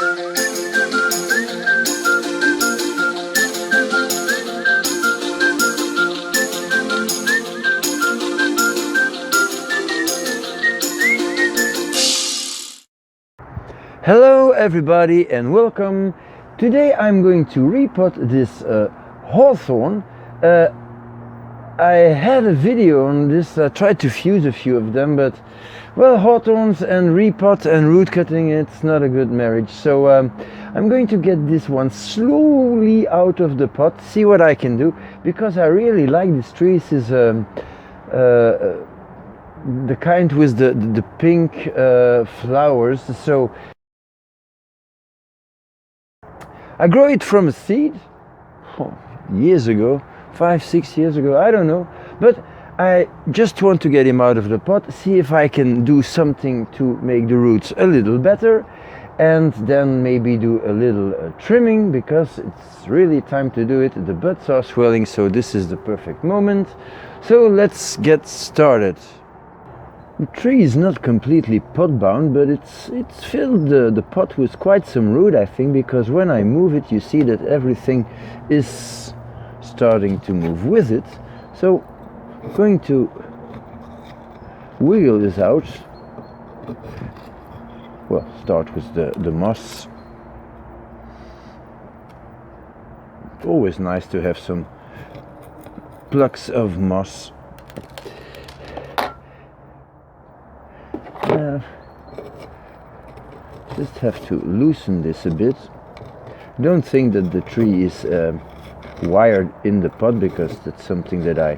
Hello everybody and welcome. Today I'm going to repot this Hawthorn. I had a video on this. I tried to fuse a few of them, but well, Hawthorns and repot and root cutting, it's not a good marriage. So I'm going to get this one slowly out of the pot, see what I can do, because I really like this tree. This is the kind with the pink flowers. So I grow it from a seed years ago, 5-6 years ago, I don't know, but I just want to get him out of the pot, see if I can do something to make the roots a little better, and then maybe do a little trimming, because it's really time to do it. The buds are swelling, so this is the perfect moment. So let's get started. The tree is not completely pot bound, but it's filled the pot with quite some root, I think, because when I move it, you see that everything is starting to move with it. So I'm going to wiggle this out. Well, start with the moss. It's always nice to have some plucks of moss. Just have to loosen this a bit. Don't think that the tree is wired in the pot, because that's something that I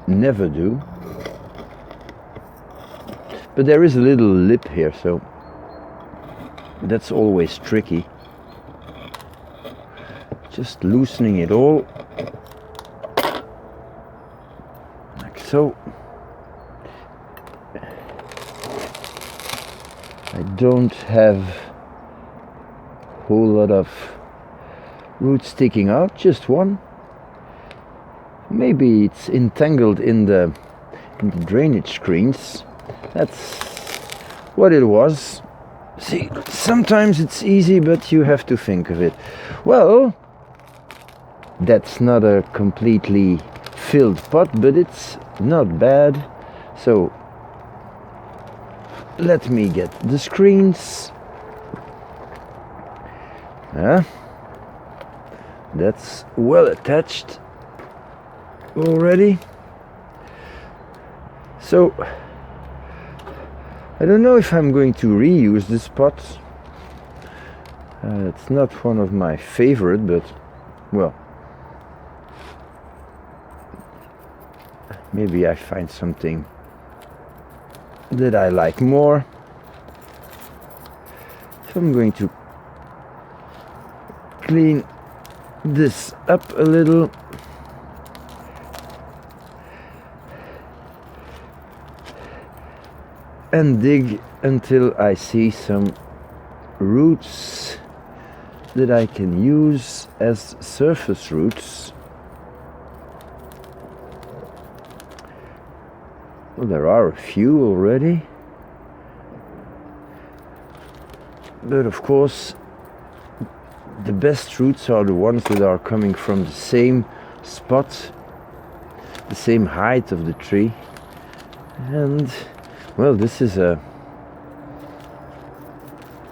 never do. But there is a little lip here, so that's always tricky. Just loosening it all, like so. I don't have a whole lot of roots sticking out, just one. Maybe it's entangled in the drainage screens. That's what it was. See, sometimes it's easy, but you have to think of it. Well, that's not a completely filled pot, but it's not bad. So let me get the screens. That's well attached already. So I don't know if I'm going to reuse this pot. It's not one of my favorite, but well, maybe I find something that I like more. So I'm going to clean this up a little. And dig until I see some roots that I can use as surface roots. Well, there are a few already, but of course the best roots are the ones that are coming from the same spot, the same height of the tree. And well, this is a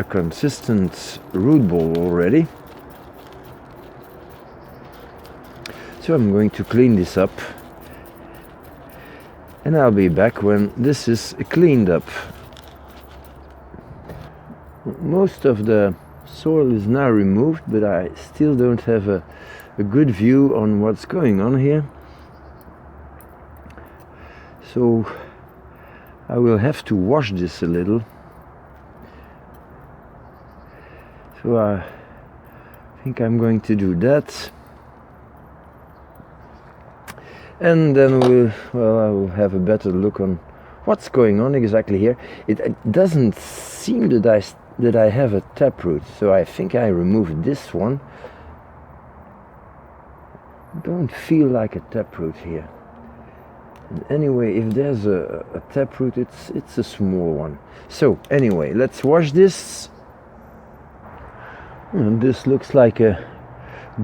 consistent root ball already. So I'm going to clean this up, and I'll be back when this is cleaned up. Most of the soil is now removed, but I still don't have a good view on what's going on here. So I will have to wash this a little. So I think I'm going to do that. And then I will have a better look on what's going on exactly here. It doesn't seem that I have a taproot, so I think I removed this one. Don't feel like a taproot here. And anyway, if there's a taproot, it's a small one. So anyway, let's wash this. And this looks like a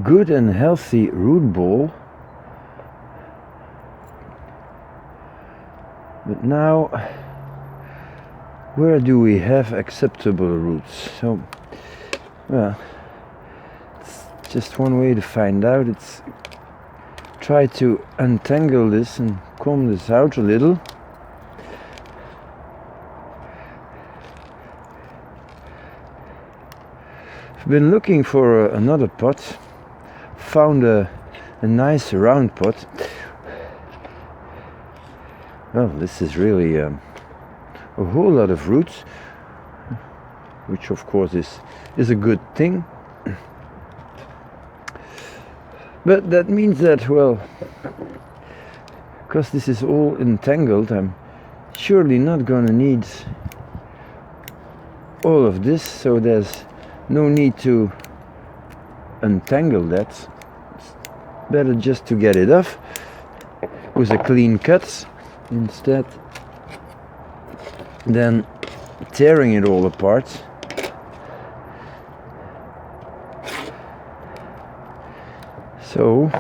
good and healthy root ball. But now, where do we have acceptable roots? So, well, it's just one way to find out. It's try to untangle this and comb this out a little. I've been looking for another pot, found a nice round pot. Well, this is really a whole lot of roots, which of course is a good thing. But that means that, well, because this is all entangled, I'm surely not gonna need all of this, so there's no need to untangle that. It's better just to get it off with a clean cut instead than tearing it all apart. So,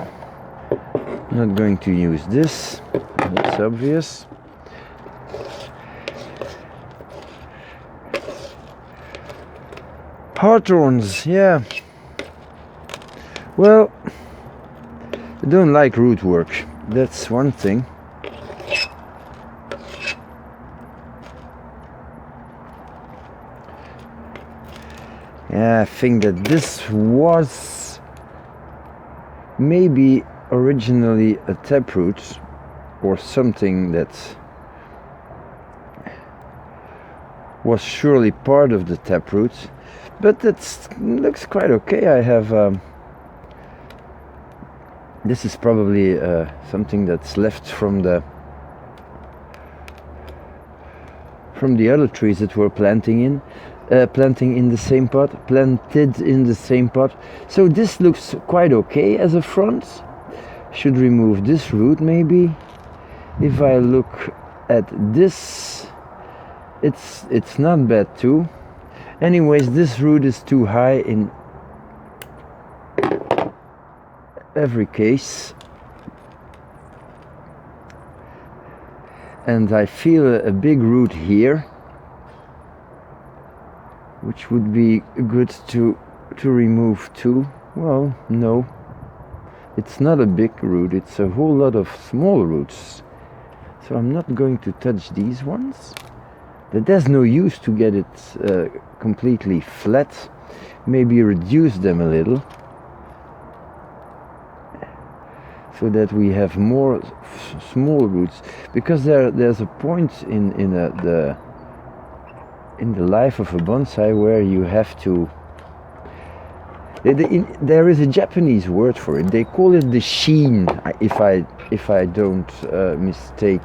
I'm not going to use this, that's obvious. Hawthorns, yeah. Well, I don't like root work, that's one thing. Yeah, I think that this was maybe originally a taproot or something that was surely part of the taproot, but that looks quite okay. I have this is probably something that's left from the other trees that we're planting in the same pot, planted in the same pot. So this looks quite okay as a front. Should remove this root maybe. If I look at this, it's not bad too. Anyways, this root is too high in every case, and I feel a big root here, which would be good to remove too. Well, no, it's not a big root, it's a whole lot of small roots, so I'm not going to touch these ones. There's no use to get it completely flat. Maybe reduce them a little so that we have more small roots, because there's a point in the life of a bonsai where you have to, there is a Japanese word for it. They call it the sheen, if I don't mistake,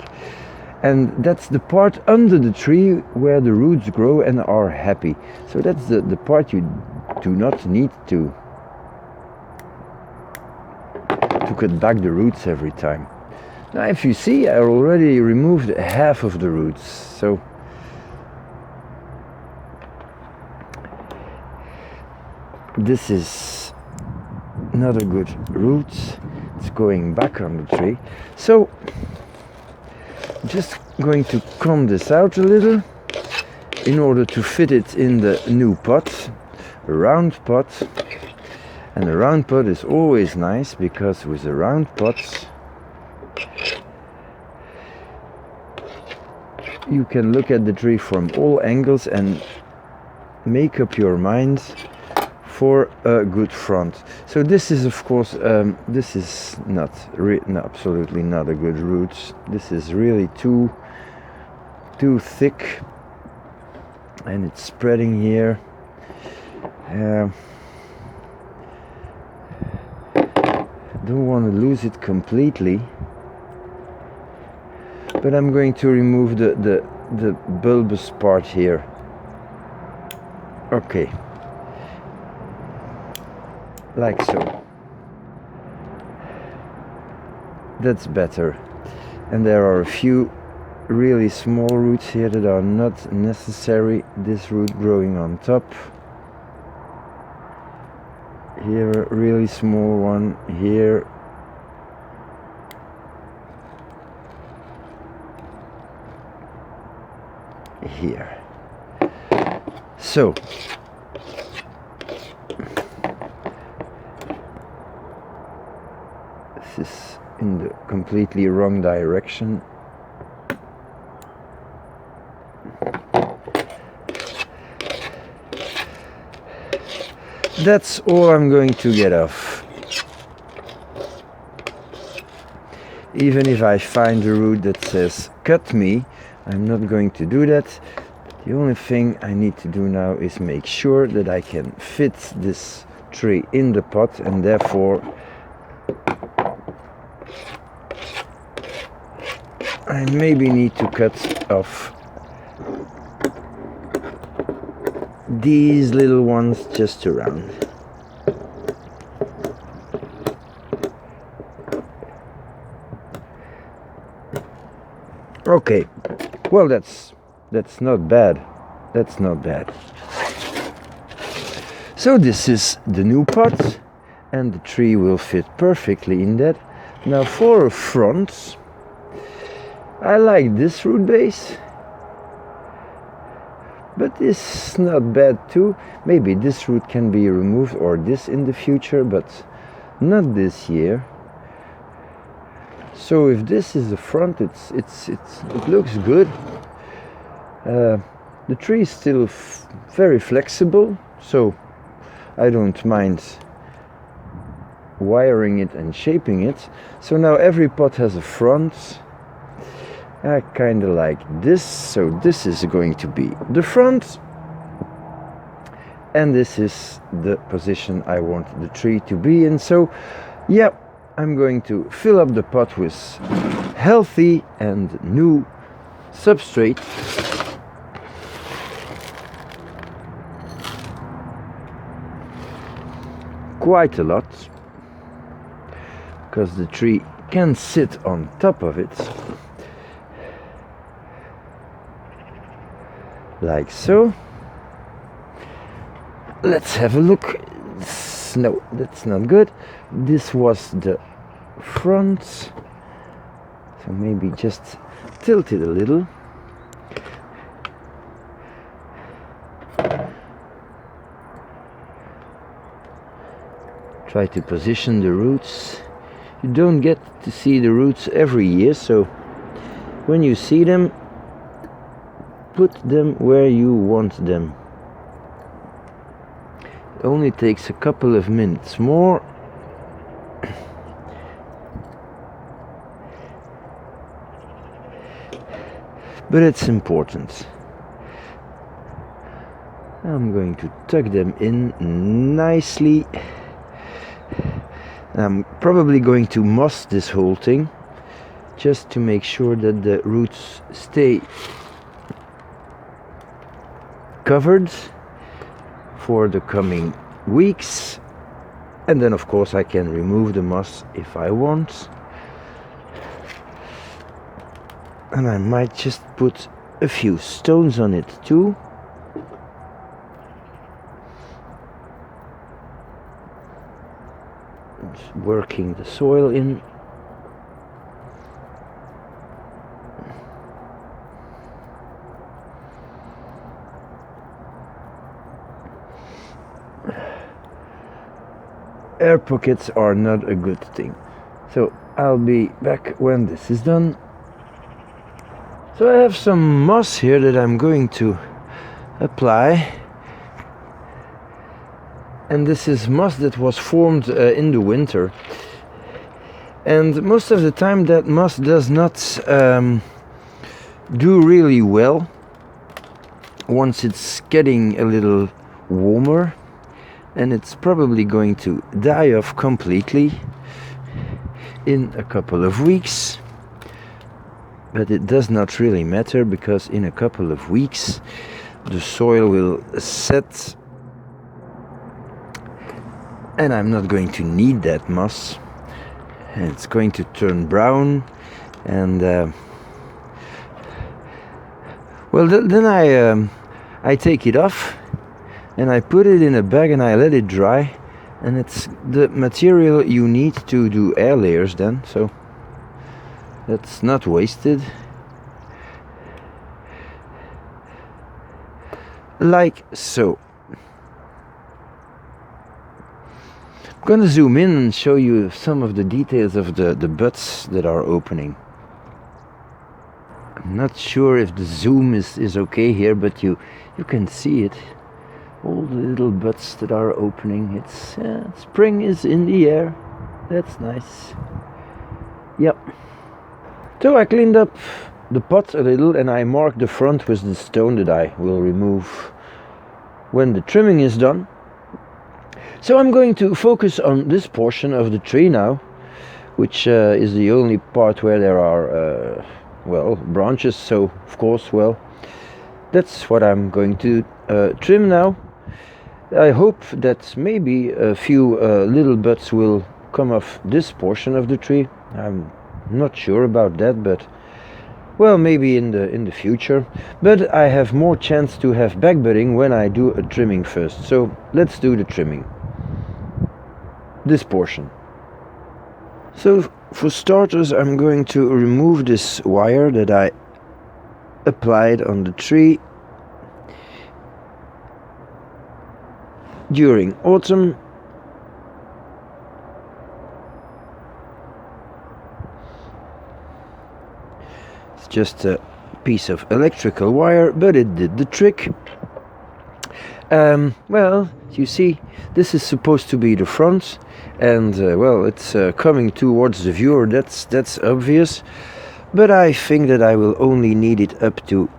and that's the part under the tree where the roots grow and are happy. So that's the part you do not need to cut back the roots every time. Now, if you see, I already removed half of the roots, so this is not a good root. It's going back on the tree. So just going to comb this out a little in order to fit it in the new pot, a round pot. And a round pot is always nice, because with a round pot you can look at the tree from all angles and make up your mind for a good front. So this is, of course, this is absolutely not a good root. This is really too thick, and it's spreading here. Don't want to lose it completely, but I'm going to remove the bulbous part here. Okay, like so. That's better. And there are a few really small roots here that are not necessary. This root growing on top. here a really small one, here. Here. So this is in the completely wrong direction. That's all I'm going to get off. Even if I find a root that says cut me, I'm not going to do that. The only thing I need to do now is make sure that I can fit this tree in the pot, and therefore I maybe need to cut off these little ones just around. Okay, well that's not bad. That's not bad. So this is the new pot, and the tree will fit perfectly in that. Now for a front, I like this root base, but this is not bad too. Maybe this root can be removed, or this in the future, but not this year. So if this is the front, it looks good. The tree is still very flexible, so I don't mind wiring it and shaping it. So now every pot has a front. I kind of like this, so this is going to be the front, and this is the position I want the tree to be in. So yeah, I'm going to fill up the pot with healthy and new substrate. Quite a lot, because the tree can sit on top of it, like so. Let's have a look. No, that's not good. This was the front, so maybe just tilt it a little. Try to position the roots. You don't get to see the roots every year, so when you see them, put them where you want them. It only takes a couple of minutes more. But it's important. I'm going to tuck them in nicely. I'm probably going to moss this whole thing, just to make sure that the roots stay covered for the coming weeks. And then of course I can remove the moss if I want. And I might just put a few stones on it too. Just working the soil in. Air pockets are not a good thing. So I'll be back when this is done. So I have some moss here that I'm going to apply. And this is moss that was formed in the winter. And most of the time that moss does not do really well once it's getting a little warmer. And it's probably going to die off completely in a couple of weeks. But it does not really matter, because in a couple of weeks the soil will set and I'm not going to need that moss, and it's going to turn brown. And well, then I take it off and I put it in a bag and I let it dry, and it's the material you need to do air layers then, so that's not wasted. Like so. I'm gonna zoom in and show you some of the details of the butts that are opening. I'm not sure if the zoom is okay here, but you can see it. All the little butts that are opening. It's spring is in the air. That's nice. Yep. So I cleaned up the pot a little and I marked the front with the stone that I will remove when the trimming is done. So I'm going to focus on this portion of the tree now, which is the only part where there are well, branches, so of course, well, that's what I'm going to trim now. I hope that maybe a few little buds will come off this portion of the tree. I'm not sure about that, but well, maybe in the future. But I have more chance to have backbudding when I do a trimming first. So let's do the trimming. This portion. So for starters, I'm going to remove this wire that I applied on the tree during autumn. It's just a piece of electrical wire, but it did the trick. Well, you see, this is supposed to be the front, and well, it's coming towards the viewer. That's obvious, but I think that I will only need it up to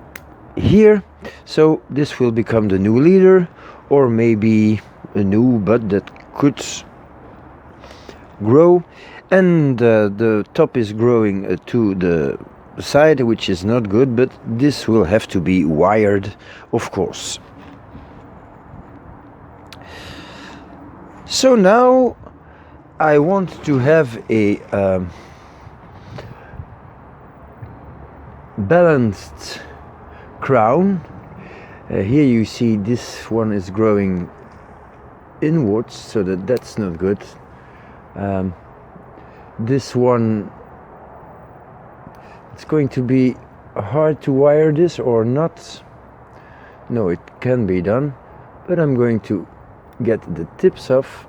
here. So this will become the new leader, or maybe a new bud that could grow, and the top is growing to the side, which is not good, but this will have to be wired, of course. So now I want to have a balanced crown. Here you see this one is growing inwards, so that's not good. This one, it's going to be hard to wire this or not. No, it can be done, but I'm going to get the tips off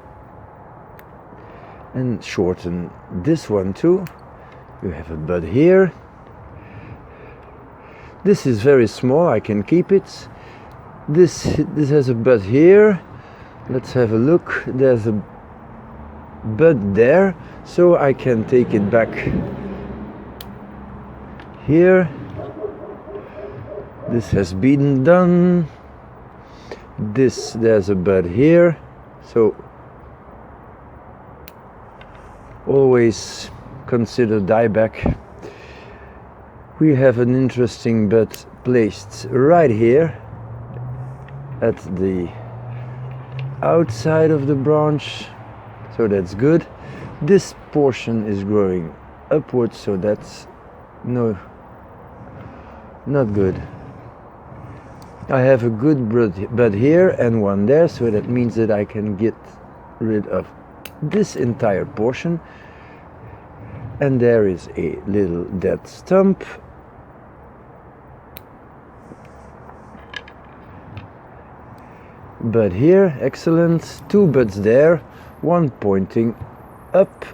and shorten this one too. You have a bud here. This is very small, I can keep it. This has a bud here. Let's have a look. There's a bud there, so I can take it back here. This has been done. There's a bud here, so always consider dieback. We have an interesting bud placed right here at the outside of the branch, so that's good. This portion is growing upwards, so that's not good. I have a good bud here and one there, so that means that I can get rid of this entire portion. And there is a little dead stump. Bud here, excellent. Two buds there, one pointing up.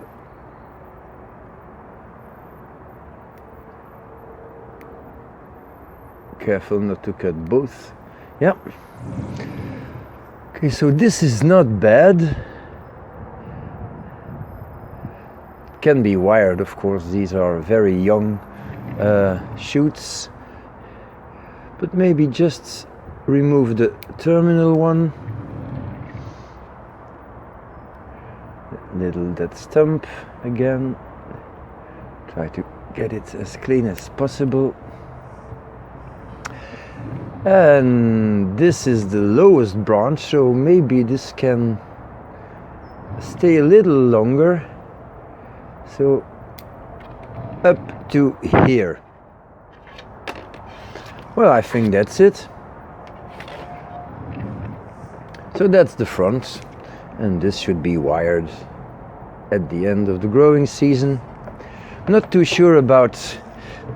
Careful not to cut both. Yeah. Okay, so this is not bad. Can be wired, of course. These are very young shoots. But maybe just remove the terminal one. Little dead stump again. Try to get it as clean as possible. And this is the lowest branch, so maybe this can stay a little longer. So up to here. Well, I think that's it. So that's the front. and this should be wired at the end of the growing season. Not too sure about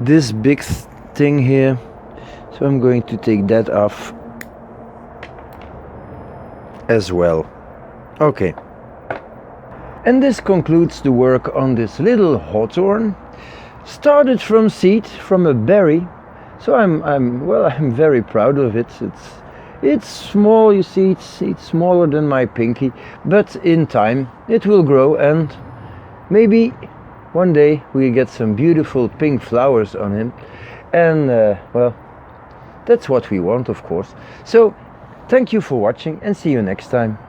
this big thing here, so I'm going to take that off as well. Okay. And this concludes the work on this little hawthorn. Started from seed, from a berry. So I'm very proud of it. It's small, you see, it's smaller than my pinky, but in time it will grow, and maybe one day we get some beautiful pink flowers on him. And well, that's what we want, of course. So thank you for watching, and see you next time.